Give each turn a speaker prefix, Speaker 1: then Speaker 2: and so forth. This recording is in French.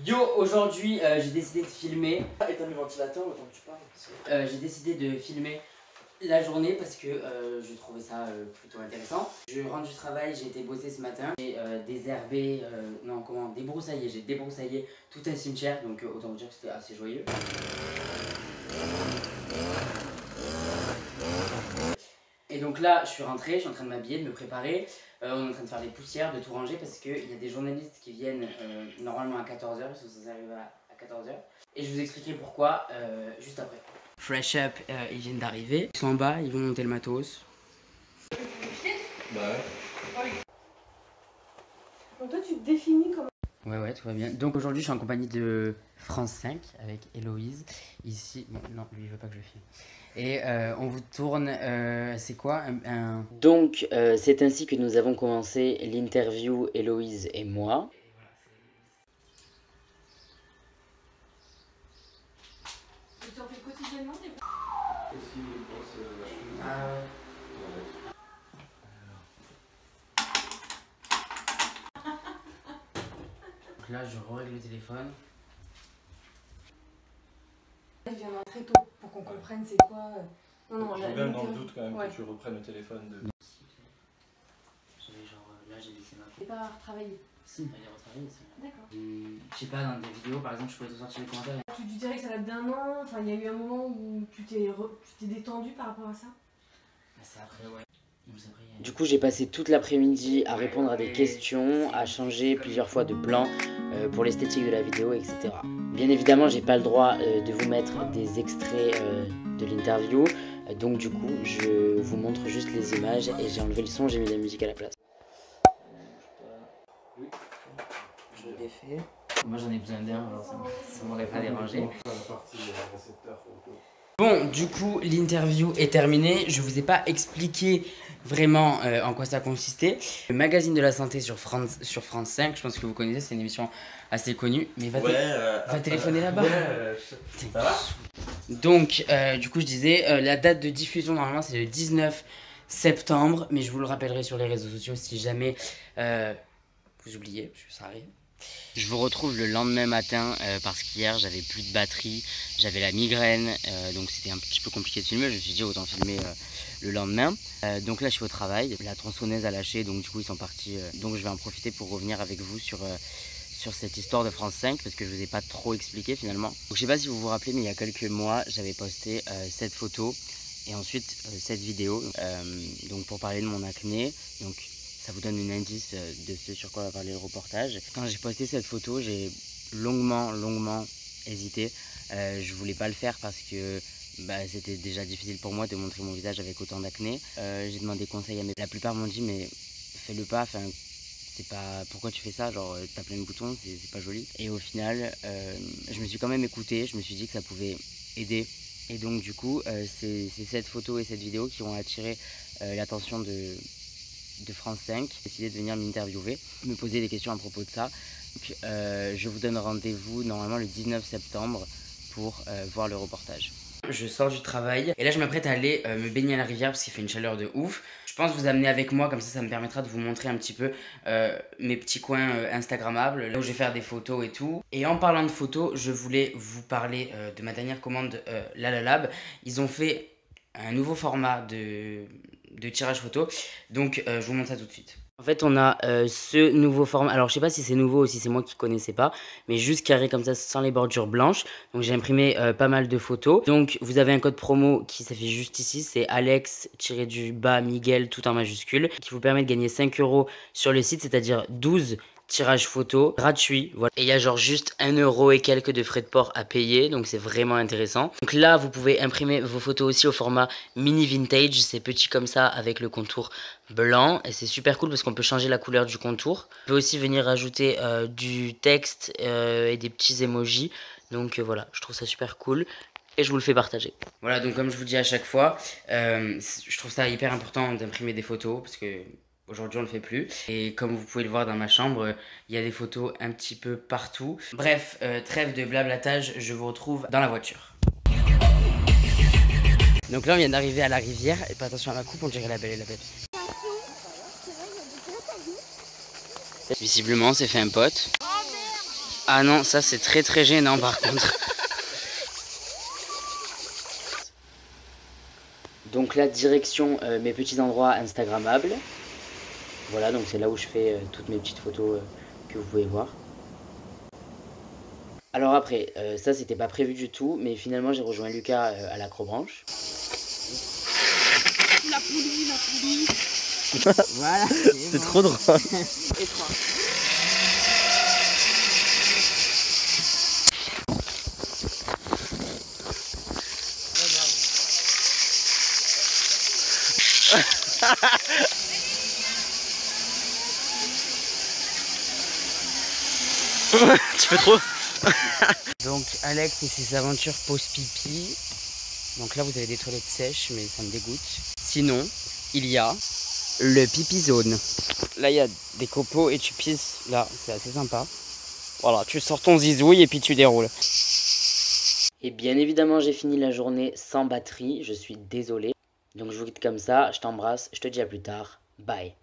Speaker 1: Yo, aujourd'hui j'ai décidé de filmer.
Speaker 2: Éteins le ventilateur autant que tu parles.
Speaker 1: J'ai décidé de filmer la journée parce que je trouvais ça plutôt intéressant. Je rentre du travail, j'ai été bosser ce matin. J'ai désherbé, débroussaillé. J'ai débroussaillé tout un cimetière, donc autant vous dire que c'était assez joyeux. Et donc là, je suis rentré, je suis en train de m'habiller, de me préparer. On est en train de faire des poussières, de tout ranger parce qu'il y a des journalistes qui viennent normalement à 14h, ils sont censés arriver à 14h. Et je vous expliquerai pourquoi juste après. Fresh Up, ils viennent d'arriver. Ils sont en bas, ils vont monter le matos.
Speaker 2: Bah ouais.
Speaker 3: Donc toi tu te définis comme...
Speaker 1: Ouais, tout va bien. Donc aujourd'hui, je suis en compagnie de France 5 avec Héloïse. Ici, bon, non, lui il veut pas que je le filme. Et on vous tourne, c'est quoi Donc c'est ainsi que nous avons commencé l'interview Héloïse et moi.
Speaker 3: Tu en fais quotidiennement des fois?
Speaker 2: Aussi une grosse machine.
Speaker 1: Ah ouais. Donc là, je règle le téléphone.
Speaker 3: Il vient très tôt pour qu'on comprenne c'est quoi.
Speaker 2: Je suis même dans le doute quand même que tu reprennes le téléphone de...
Speaker 1: J'avais genre, là j'ai laissé ma
Speaker 3: C'est pas retravaillé.
Speaker 1: Si, elle est retravaillée, c'est vrai.
Speaker 3: D'accord.
Speaker 1: Je sais pas, dans des vidéos par exemple, je pourrais te sortir les commentaires.
Speaker 3: Tu dirais que ça date d'un an, enfin il y a eu un moment où tu t'es détendu par rapport à ça?
Speaker 1: C'est après, ouais. Du coup, j'ai passé toute l'après-midi à répondre à des questions, à changer plusieurs fois de plan pour l'esthétique de la vidéo, etc. Bien évidemment, j'ai pas le droit de vous mettre des extraits de l'interview, donc du coup, je vous montre juste les images et j'ai enlevé le son, j'ai mis la musique à la place. Je le défais. Moi, j'en ai besoin d'un, alors ça m'aurait pas dérangé. Bon, du coup, l'interview est terminée. Je vous ai pas expliqué vraiment en quoi ça consistait. Le magazine de la santé sur France 5, je pense que vous connaissez, c'est une émission assez connue. Mais va téléphoner là-bas.
Speaker 2: Ça va?
Speaker 1: Donc, du coup, je disais, la date de diffusion, normalement, c'est le 19 septembre. Mais je vous le rappellerai sur les réseaux sociaux si jamais vous oubliez, parce que ça arrive. Je vous retrouve le lendemain matin parce qu'hier j'avais plus de batterie, j'avais la migraine, donc c'était un petit peu compliqué de filmer. Je me suis dit autant filmer le lendemain. Donc là je suis au travail, la tronçonneuse a lâché, donc du coup ils sont partis. Donc je vais en profiter pour revenir avec vous sur cette histoire de France 5 parce que je vous ai pas trop expliqué finalement. Donc, je sais pas si vous vous rappelez, mais il y a quelques mois j'avais posté cette photo et ensuite cette vidéo donc pour parler de mon acné. Donc ça vous donne un indice de ce sur quoi va parler le reportage. Quand j'ai posté cette photo, j'ai longuement hésité. Je voulais pas le faire parce que c'était déjà difficile pour moi de montrer mon visage avec autant d'acné. J'ai demandé conseil à mes... La plupart m'ont dit mais fais-le pas, enfin, c'est pas... Pourquoi tu fais ça? Genre t'as plein de boutons, c'est pas joli. Et au final, je me suis quand même écouté, je me suis dit que ça pouvait aider. Et donc du coup, c'est cette photo et cette vidéo qui ont attiré l'attention de France 5, j'ai décidé de venir m'interviewer, me poser des questions à propos de ça. Donc, je vous donne rendez-vous normalement le 19 septembre pour voir le reportage. Je sors du travail et là je m'apprête à aller me baigner à la rivière parce qu'il fait une chaleur de ouf. Je pense vous amener avec moi, comme ça me permettra de vous montrer un petit peu mes petits coins instagrammables, là où je vais faire des photos et tout. Et en parlant de photos, je voulais vous parler de ma dernière commande Lalalab. Ils ont fait un nouveau format de tirage photo, donc je vous montre ça tout de suite. En fait on a ce nouveau format, alors je sais pas si c'est nouveau ou si c'est moi qui connaissais pas, mais juste carré comme ça sans les bordures blanches. Donc j'ai imprimé pas mal de photos. Donc vous avez un code promo qui s'affiche juste ici, c'est Alex-Miguel tout en majuscule, qui vous permet de gagner 5 € sur le site, c'est-à-dire 12 tirage photo gratuit, voilà. Et il y a genre juste 1 € et quelques de frais de port à payer, donc c'est vraiment intéressant. Donc là vous pouvez imprimer vos photos aussi au format mini vintage, c'est petit comme ça avec le contour blanc et c'est super cool parce qu'on peut changer la couleur du contour. On peut aussi venir rajouter du texte et des petits emojis, donc voilà, je trouve ça super cool. Et je vous le fais partager. Voilà, donc comme je vous dis à chaque fois, je trouve ça hyper important d'imprimer des photos parce que aujourd'hui on le fait plus. Et comme vous pouvez le voir dans ma chambre, il y a des photos un petit peu partout. Bref, trêve de blablatage, je vous retrouve dans la voiture. Donc là on vient d'arriver à la rivière. Et pas attention à ma coupe, on dirait la Belle et la Bête. Visiblement c'est fait un pote. Ah non, ça c'est très très gênant par contre. Donc là, direction mes petits endroits instagrammables. Voilà, donc c'est là où je fais toutes mes petites photos que vous pouvez voir. Alors après, ça c'était pas prévu du tout, mais finalement j'ai rejoint Lucas à l'acrobranche.
Speaker 3: La poulie.
Speaker 1: Voilà.
Speaker 4: C'est trop drôle.
Speaker 3: Et 3.
Speaker 4: Tu fais trop.
Speaker 1: Donc Alex et ses aventures pause-pipi. Donc là vous avez des toilettes sèches, mais ça me dégoûte. Sinon, il y a le pipi zone. Là il y a des copeaux et tu pisses là, c'est assez sympa. Voilà, tu sors ton zizouille et puis tu déroules. Et bien évidemment j'ai fini la journée sans batterie, je suis désolé. Donc je vous quitte comme ça, je t'embrasse, je te dis à plus tard, bye.